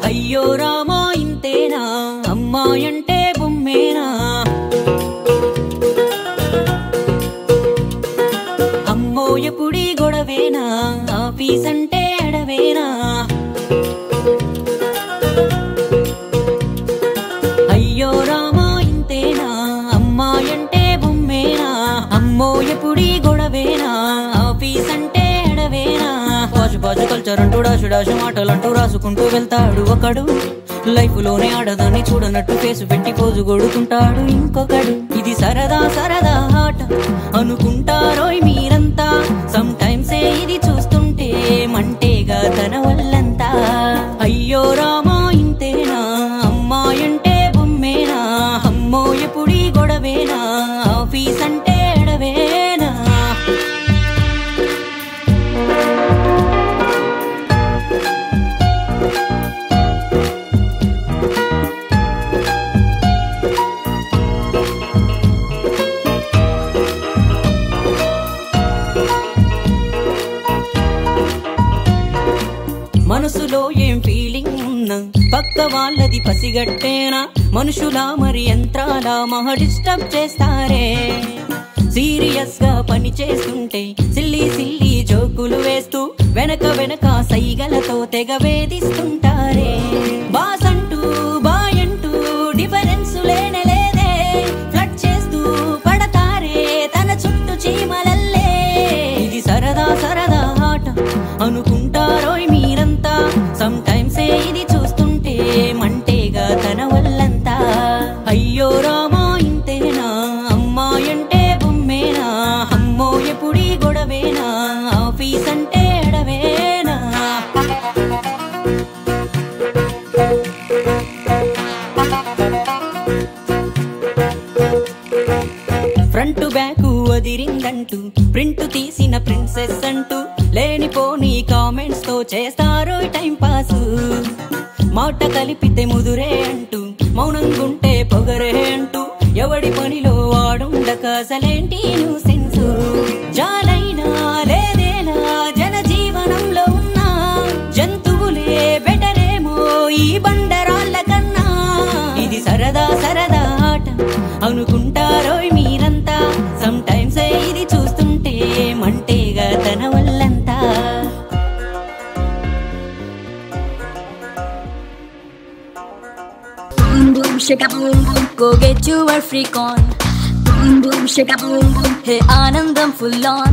అయ్యో రామా ఇంతేనా అమ్మాయంటే బొమ్మేనా అమ్మో ఎప్పుడీ గొడవేనా ఆఫీస్ అంటే అడవేనా అయ్యో రామా ఇంతేనా అమ్మాయంటే బొమ్మేనా అమ్మో ఎప్పుడీ గొడవేనా ఆఫీస్ అంటే అడవేనా పాజు పాజు కల్చర్ అంటూ డాషు డాషు మాటలంటూ రాసుకుంటూ వెళ్తాడు ఒకడు లైఫ్ లోనే ఆడదాన్ని చూడనట్టు ఫేసు పెట్టి పోజు కొడుతుంటాడు ఇంకొకడు ఇది సరదా సరదా ఆట అనుకుంటారోయ్ మీరంతా సమ్ టైమ్సే ఇది చూస్తుంటే మంటేగా తన వల్లంతా అయ్యో రామా ఇంతేనా అమ్మాయంటే బొమ్మేనా అమ్మో ఎప్పుడీ గొడవేనా ఆఫీస్ అంటే ఎడవేనా మనసులో ఏం ఫీలింగ్ ఉన్నా పక్క వాళ్ళది పసిగట్టేనా మనుషులా మరి యంత్రాలా మహా డిస్టర్బ్ చేస్తారే సీరియస్ గా పని చేస్తుంటే సిల్లీ సిల్లీ జోకులు వేస్తూ వెనక వెనక సైగలతో తెగ వేధిస్తుంటారే బాస్ అంటూ బాయ్ అంటూ డిఫరెన్స్ లేనే ఫ్లడ్ చేస్తూ పడతారే తన చుట్టూ చీమలల్లే ఇది సరదా సరదా ఆట అనుకుంటారోయ్ మీరంతా సమ్ టైమ్సే ఇది చూస్తుంటే మంటేగా తన వల్లంతా అయ్యో రామా ఇంతేనా అమ్మాయంటే బొమ్మేనా అమ్మో ఎప్పుడీ గొడవేనా ఆఫీస్ అంటే ఎడవేనా ఫ్రంట్ బ్యాక్ వదిరిందంటూ ప్రింట్ తీసిన ప్రిన్సెస్ అంటూ లేనిపోని కామెంట్స్ తో చేస్తారు టైం పాస్ మాట కలిపితే ముదురే అంటూ మౌనంగుంటే పొగరే అంటూ ఎవడి పనిలో వాడుండక అసలేంటి న్యూసెన్స్ జాలైనా లేదేనా జన జీవనంలో ఉన్న జంతువులే బెటరేమో ఈ బండరాళ్ళ కన్నా ఇది సరదా సరదా ఆట అనుకుంటారోయ్ మీరంతా సమ్ టైమ్స్ ఇది చూస్తుంటే మంటేగా తన వల్లంతా boom boom shake a boom boom go get your freak on boom boom shake a boom boom hey anandam full on